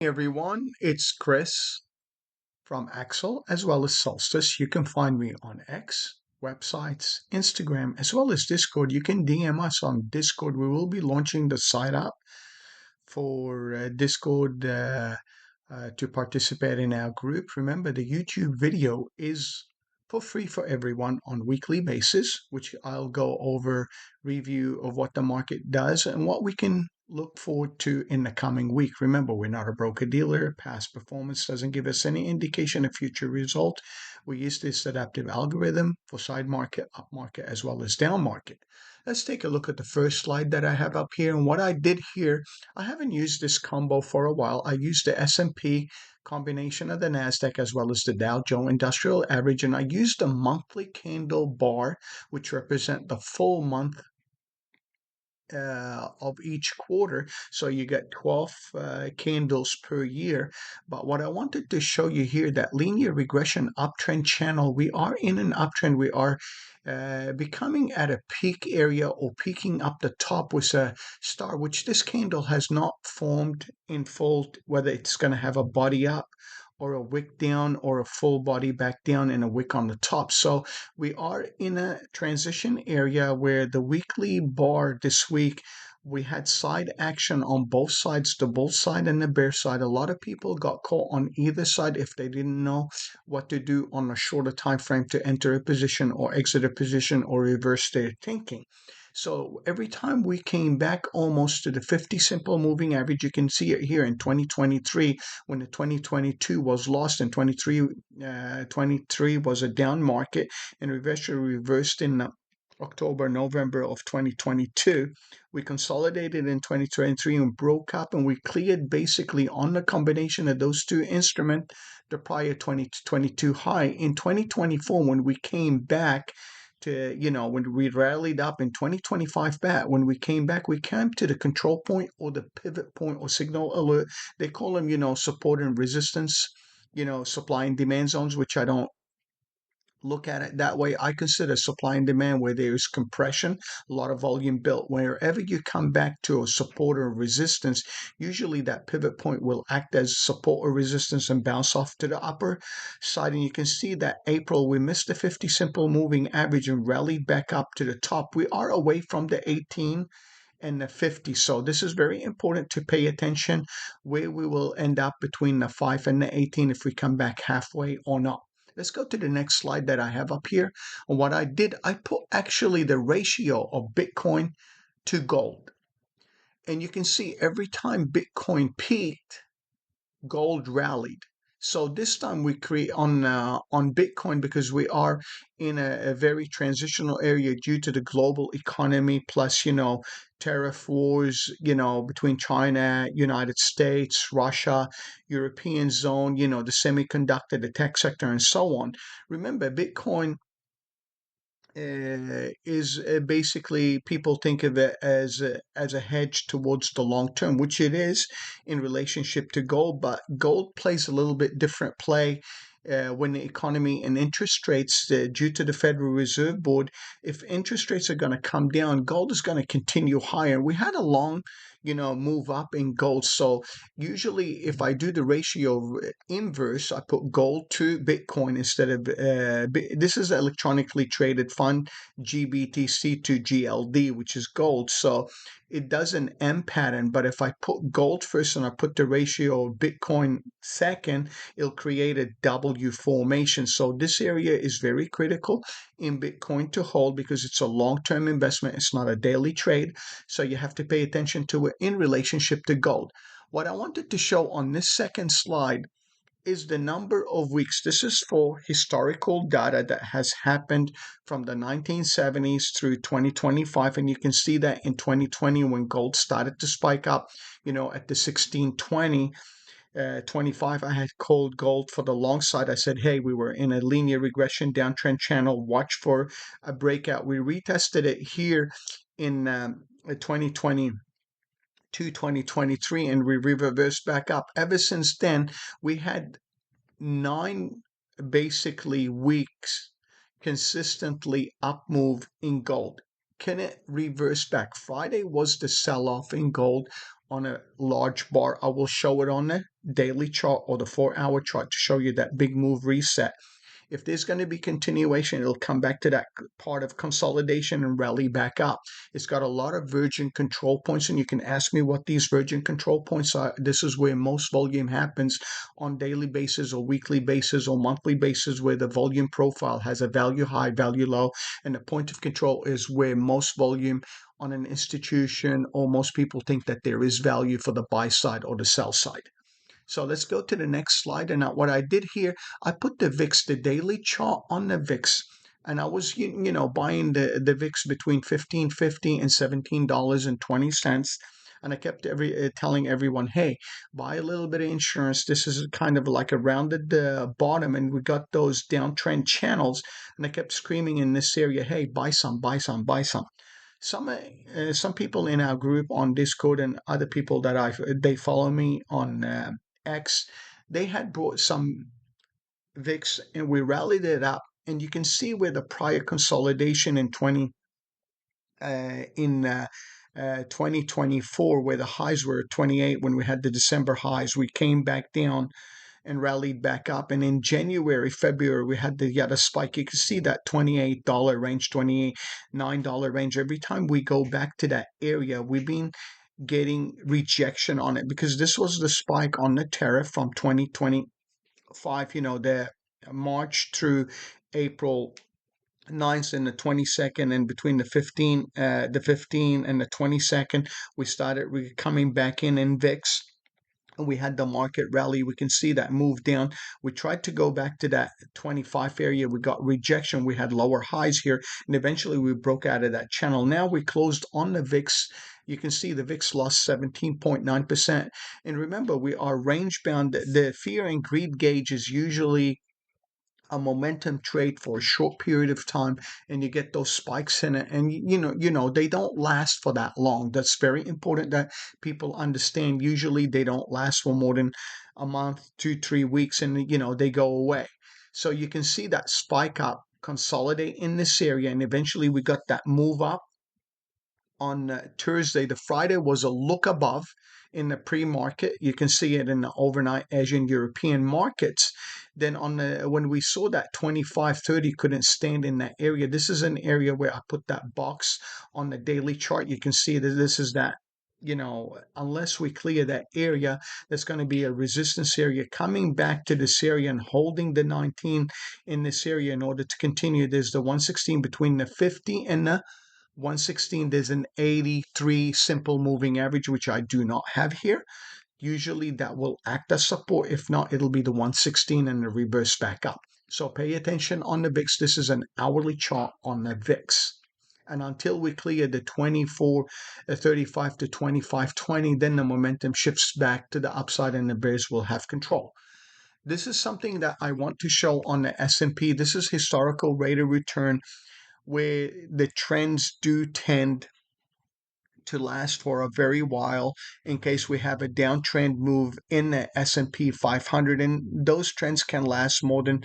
Hey everyone, it's Chris from Axel as well as Solstice. You can find me on X, websites, Instagram, as well as Discord. You can DM us on Discord. We will be launching the site up for Discord to participate in our group. Remember, the YouTube video is for free for everyone on weekly basis, which I'll go over review of what the market does and what we can look forward to in the coming week. Remember, we're not a broker dealer. Past performance doesn't give us any indication of future result. We use this adaptive algorithm for side market, up market, as well as down market. Let's take a look at the first slide that I have up here. And what I did here, I haven't used this combo for a while. I used the S&P combination of the NASDAQ as well as the Dow Jones Industrial Average, and I used the monthly candle bar, which represent the full month of each quarter. So you get 12 candles per year. But what I wanted to show you here, that linear regression uptrend channel, we are in an uptrend. We are becoming at a peak area or peaking up the top with a star, which this candle has not formed in full, whether it's going to have a body up or a wick down or a full body back down and a wick on the top. So we are in a transition area where the weekly bar this week, we had side action on both sides, the bull side and the bear side. A lot of people got caught on either side if they didn't know what to do on a shorter time frame to enter a position or exit a position or reverse their thinking. So every time we came back almost to the 50 simple moving average, you can see it here in 2023 when the 2022 was lost and 23 was a down market and eventually reversed in October, November of 2022. We consolidated in 2023 and broke up, and we cleared basically on the combination of those two instruments the prior 2022 high. In 2024, when we came back to, when we rallied up in 2025 back, when we came back, we came to the control point or the pivot point or signal alert. They call them, support and resistance, supply and demand zones, which I don't look at it that way. I consider supply and demand where there is compression, a lot of volume built. Wherever you come back to a support or resistance, usually that pivot point will act as support or resistance and bounce off to the upper side. And you can see that April, we missed the 50 simple moving average and rallied back up to the top. We are away from the 18 and the 50. So this is very important to pay attention where we will end up between the 5 and the 18 if we come back halfway or not. Let's go to the next slide that I have up here. And what I did, I put actually the ratio of Bitcoin to gold. And you can see every time Bitcoin peaked, gold rallied. So this time we create on Bitcoin, because we are in a very transitional area due to the global economy, plus tariff wars, between China, United States, Russia, European zone, the semiconductor, the tech sector, and so on. Remember, Bitcoin is basically, people think of it as a hedge towards the long term, which it is in relationship to gold. But gold plays a little bit different play when the economy and interest rates, due to the Federal Reserve Board, if interest rates are going to come down, gold is going to continue higher. We had a long, move up in gold. So usually if I do the ratio inverse, I put gold to Bitcoin instead of, this is electronically traded fund, GBTC to GLD, which is gold. So it does an M pattern, but if I put gold first and I put the ratio of Bitcoin second, it'll create a W formation. So this area is very critical in Bitcoin to hold because it's a long-term investment. It's not a daily trade. So you have to pay attention to it in relationship to gold. What I wanted to show on this second slide is the number of weeks. This is for historical data that has happened from the 1970s through 2025. And you can see that in 2020, when gold started to spike up, at the 1620, 25, I had called gold for the long side. I said, hey, we were in a linear regression downtrend channel. Watch for a breakout. We retested it here in 2020 to 2023, and we reversed back up. Ever since then, we had 9 basically weeks consistently up move in gold. Can it reverse back? Friday was the sell-off in gold. on a large bar. I will show it on the daily chart or the 4-hour chart to show you that big move reset. If there's going to be continuation, it'll come back to that part of consolidation and rally back up. It's got a lot of virgin control points, and you can ask me what these virgin control points are. This is where most volume happens on daily basis or weekly basis or monthly basis, where the volume profile has a value high, value low, and the point of control is where most volume on an institution or most people think that there is value for the buy side or the sell side. So let's go to the next slide. And now what I did here, I put the VIX, the daily chart on the VIX. And I was, buying the VIX between $15.50 and $17.20. And I kept telling everyone, hey, buy a little bit of insurance. This is kind of like a rounded bottom, and we got those downtrend channels. And I kept screaming in this area, hey, buy some, buy some, buy some. Some people in our group on Discord and other people that they follow me on X, they had brought some VIX and we rallied it up, and you can see where the prior consolidation in 2024, where the highs were 28 when we had the December highs, we came back down and rallied back up. And in January, February, we had a spike. You can see that $28 range, $29 range. Every time we go back to that area, we've been getting rejection on it, because this was the spike on the tariff from 2025, the March through April 9th and the 22nd, and between the 15 and the 22nd, we started coming back in VIX. We had the market rally. We can see that move down. We tried to go back to that 25 area. We got rejection. We had lower highs here, and eventually we broke out of that channel. Now we closed on the VIX. You can see the VIX lost 17.9%. And remember, we are range bound. The fear and greed gauge is usually a momentum trade for a short period of time, and you get those spikes in it, and they don't last for that long. That's very important that people understand. Usually they don't last for more than a month, 2-3 weeks, and they go away. So you can see that spike up, consolidate in this area, and eventually we got that move up on Thursday. The Friday was a look above in the pre-market. You can see it in the overnight Asian European markets. Then when we saw that 25.30 couldn't stand in that area, this is an area where I put that box on the daily chart. You can see that this is that, unless we clear that area, there's going to be a resistance area coming back to this area and holding the 19 in this area in order to continue. There's the 116 between the 50 and the 116. There's an 83 simple moving average, which I do not have here. Usually that will act as support. If not, it'll be the 116 and the reverse back up. So pay attention on the VIX. This is an hourly chart on the VIX. And until we clear the 24.35 to 25.20, then the momentum shifts back to the upside and the bears will have control. This is something that I want to show on the S&P. This is historical rate of return, where the trends do tend to last for a very while in case we have a downtrend move in the S&P 500, and those trends can last more than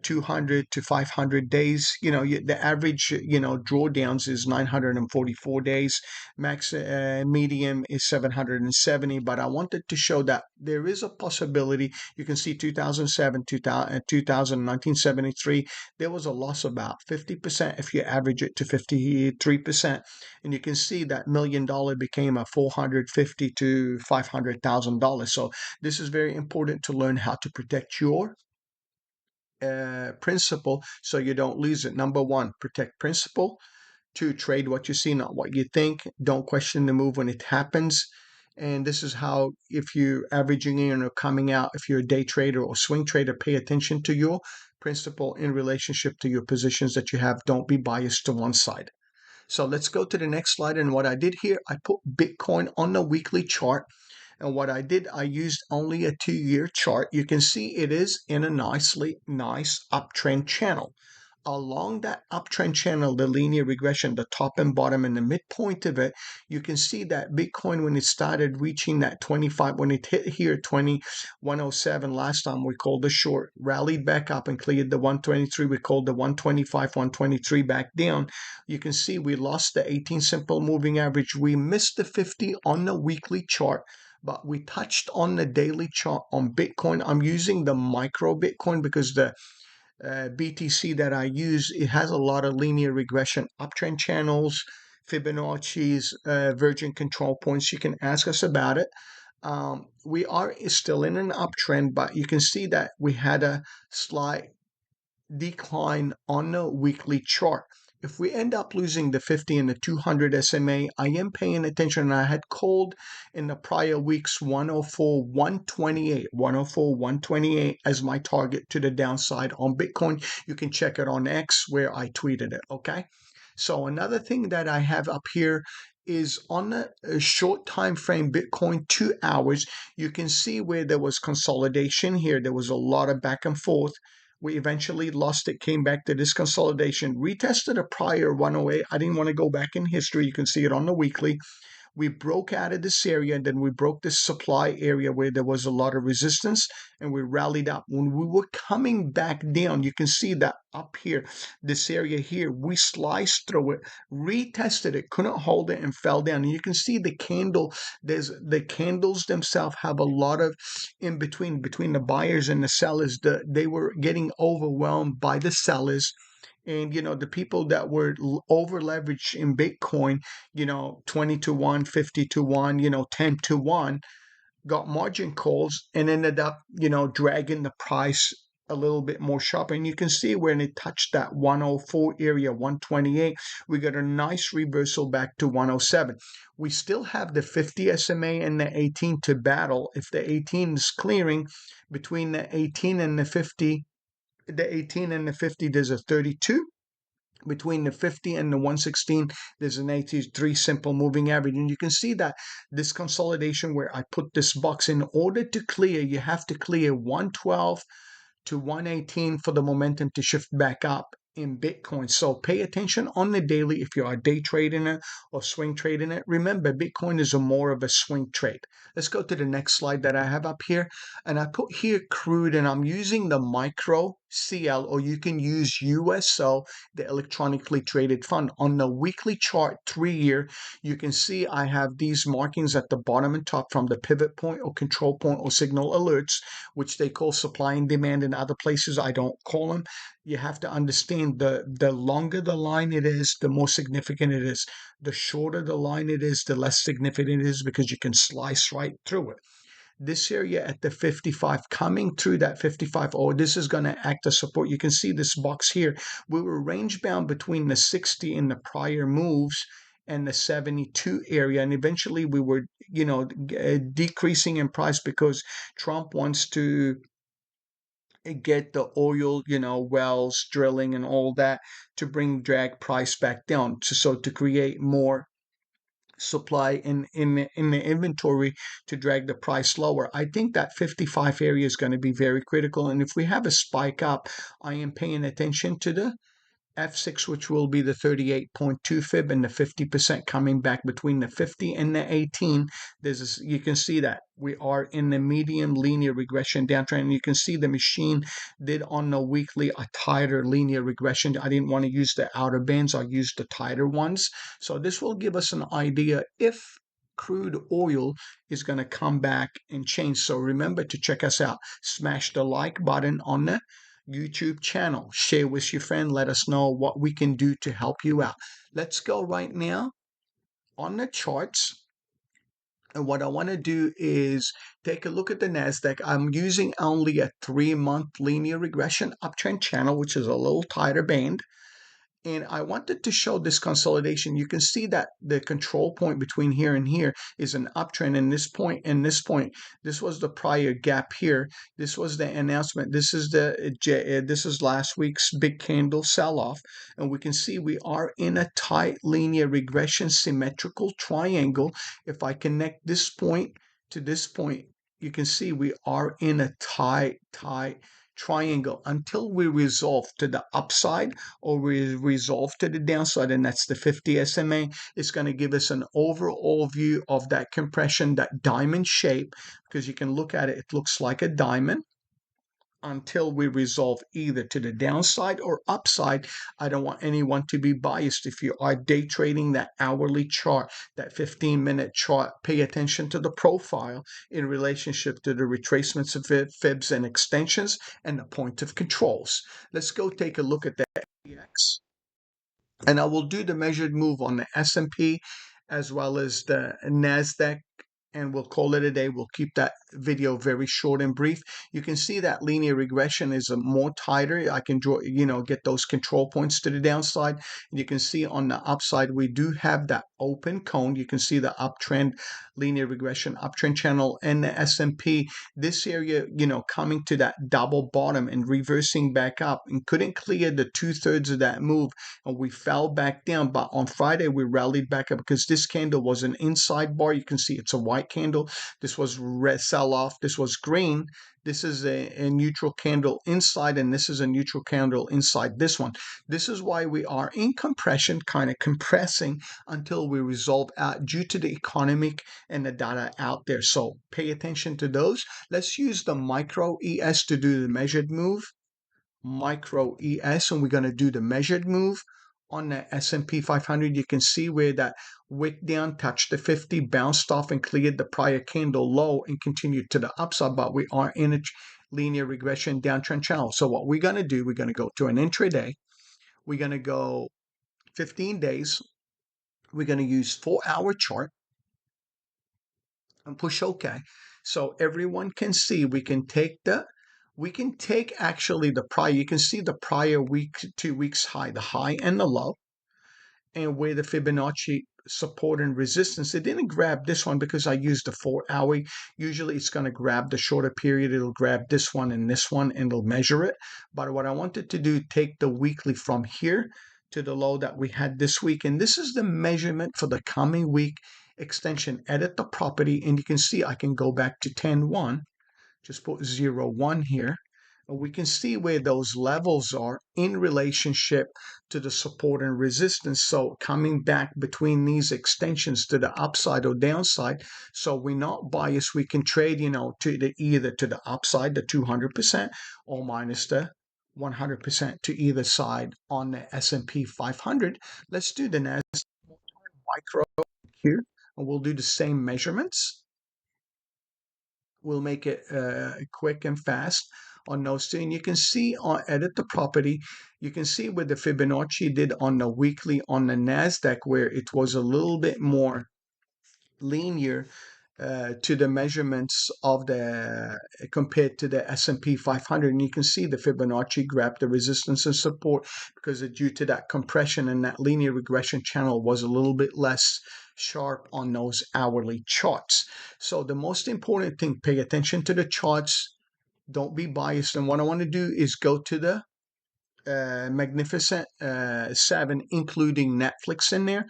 200 to 500 days. The average, drawdowns is 944 days. Max medium is 770. But I wanted to show that there is a possibility. You can see 2007, 2000, 1973, there was a loss of about 50% if you average it to 53%. And you can see that $1 million became a $450,000 to $500,000. So this is very important to learn how to protect your principle so you don't lose it. Number one, protect principle. Two, trade what you see, not what you think. Don't question the move when it happens. And this is how, if you're averaging in or coming out, if you're a day trader or swing trader, pay attention to your principle in relationship to your positions that you have. Don't be biased to one side. So let's go to the next slide. And what I did here, I put Bitcoin on the weekly chart. And what I did, I used only a 2-year chart. You can see it is in a nice uptrend channel. along that uptrend channel, the linear regression, the top and bottom and the midpoint of it, you can see that Bitcoin, when it started reaching that 25, when it hit here 2107 last time, we called the short, rallied back up and cleared the 123, we called the 125, 123 back down. You can see we lost the 18 simple moving average. We missed the 50 on the weekly chart, but we touched on the daily chart on Bitcoin. I'm using the micro Bitcoin because the BTC that I use, it has a lot of linear regression uptrend channels, Fibonacci's, virgin control points. You can ask us about it. We are still in an uptrend, but you can see that we had a slight decline on the weekly chart. If we end up losing the 50 and the 200 SMA, I am paying attention. I had called in the prior weeks 104, 128, 104, 128 as my target to the downside on Bitcoin. You can check it on X where I tweeted it, okay? So another thing that I have up here is on a short time frame Bitcoin 2 hours. You can see where there was consolidation here. There was a lot of back and forth. We eventually lost it, came back to this consolidation, retested a prior 108. I didn't want to go back in history. You can see it on the weekly. We broke out of this area, and then we broke this supply area where there was a lot of resistance, and we rallied up. When we were coming back down, you can see that up here, this area here, we sliced through it, retested it, couldn't hold it, and fell down. And you can see the candle, there's the candles themselves have a lot of in between the buyers and the sellers. They were getting overwhelmed by the sellers, and the people that were over leveraged in Bitcoin, 20 to 1, 50 to 1, 10 to 1, got margin calls and ended up, dragging the price a little bit more sharp. And you can see when it touched that 104 area, 128, we got a nice reversal back to 107. We still have the 50 SMA and the 18 to battle. If the 18 is clearing, between the 18 and the 50, there's a 32. Between the 50 and the 116, there's an 83 simple moving average. And you can see that this consolidation where I put this box, in order to clear, you have to clear 112 to 118 for the momentum to shift back up in Bitcoin. So pay attention on the daily if you are day trading it or swing trading it. Remember, Bitcoin is more of a swing trade. Let's go to the next slide that I have up here. And I put here crude, and I'm using the micro CL, or you can use USO, the electronically traded fund. On the weekly chart, 3-year, you can see I have these markings at the bottom and top from the pivot point or control point or signal alerts, which they call supply and demand in other places. I don't call them. You have to understand the longer the line it is, the more significant it is. The shorter the line it is, the less significant it is, because you can slice right through it. This area at the 55, coming through that 55, this is going to act as support. You can see this box here. We were range bound between the 60 in the prior moves and the 72 area, and eventually we were decreasing in price because Trump wants to get the oil, wells drilling and all that to drag price back down, to create more supply in the inventory to drag the price lower. I think that 55 area is going to be very critical, and if we have a spike up, I am paying attention to the F6, which will be the 38.2 fib, and the 50% coming back between the 50 and the 18. You can see that we are in the medium linear regression downtrend. And you can see the machine did on the weekly a tighter linear regression. I didn't want to use the outer bands. I used the tighter ones. So this will give us an idea if crude oil is going to come back and change. So remember to check us out. Smash the like button on the YouTube channel. Share with your friend. Let us know what we can do to help you out. Let's go right now on the charts. And what I want to do is take a look at the NASDAQ. I'm using only a 3-month linear regression uptrend channel, which is a little tighter band. And I wanted to show this consolidation. You can see that the control point between here and here is an uptrend, and this point and this point, this was the prior gap here. This was the announcement. This is last week's big candle sell-off, and we can see we are in a tight linear regression symmetrical triangle. If I connect this point to this point, you can see we are in a tight triangle until we resolve to the upside or we resolve to the downside, and that's the 50 SMA. It's going to give us an overall view of that compression, that diamond shape, because you can look at it, it looks like a diamond until we resolve either to the downside or upside. I don't want anyone to be biased. If you are day trading that hourly chart, that 15-minute chart, pay attention to the profile in relationship to the retracements of fibs and extensions and the point of controls. Let's go take a look at the FTX. And I will do the measured move on the S&P as well as the NASDAQ, and we'll call it a day. We'll keep that video very short and brief. You can see that linear regression is more tighter. I can draw, get those control points to the downside. And you can see on the upside, we do have that open cone. You can see the uptrend, linear regression, uptrend channel, and the S&P. This area, coming to that double bottom and reversing back up and couldn't clear the 2/3 of that move. And we fell back down. But on Friday, we rallied back up because this candle was an inside bar. You can see it's a white candle. This was red sell-off. This was green. This is a neutral candle inside, and this is a neutral candle inside this one. This is why we are in compression, kind of compressing until we resolve out due to the economic and the data out there. So pay attention to those. Let's use the micro ES to do the measured move. Micro ES, and we're going to do the measured move on the S&P 500. You can see where that wick down touched the 50, bounced off and cleared the prior candle low and continued to the upside, but we are in a linear regression downtrend channel. So what we're going to do, we're going to go to an intraday. We're going to go 15 days. We're going to use 4-hour chart and push OK. So everyone can see we can take actually the prior, you can see the prior week, 2 weeks high, the high and the low, and where the Fibonacci support and resistance. It didn't grab this one because I used the 4-hour. Usually it's going to grab the shorter period. It'll grab this one, and it'll measure it. But what I wanted to do, take the weekly from here to the low that we had this week. And this is the measurement for the coming week extension. Edit the property, and you can see I can go back to 10-1. Just put 0-1 here. And we can see where those levels are in relationship to the support and resistance. So coming back between these extensions to the upside or downside. So we're not biased. We can trade, to either to the upside, the 200%, or minus the 100% to either side on the S&P 500. Let's do the NASDAQ micro here, and we'll do the same measurements. We'll make it quick and fast on those two. And you can see edit the property. You can see what the Fibonacci did on the weekly on the NASDAQ, where it was a little bit more linear to the measurements of the compared to the S&P 500. And you can see the Fibonacci grabbed the resistance and support because due to that compression, and that linear regression channel was a little bit less sharp on those hourly charts. So the most important thing, pay attention to the charts. Don't be biased. And what I want to do is go to the Magnificent 7, including Netflix in there.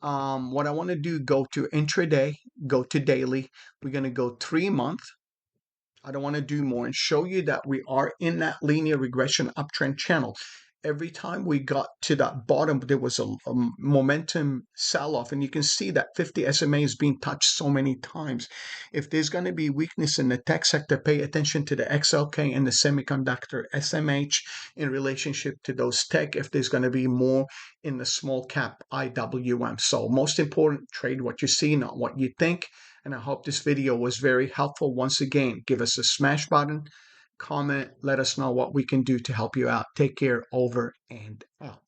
What I want to do, go to intraday, go to daily. We're going to go 3-month. I don't want to do more and show you that we are in that linear regression uptrend channel. Every time we got to that bottom, there was a momentum sell-off, and you can see that 50 SMA is being touched so many times. If there's going to be weakness in the tech sector, pay attention to the XLK and the semiconductor SMH in relationship to those tech. If there's going to be more in the small cap IWM. So most important, trade what you see, not what you think. And I hope this video was very helpful. Once again, give us a smash button, comment, let us know what we can do to help you out. Take care, over and out.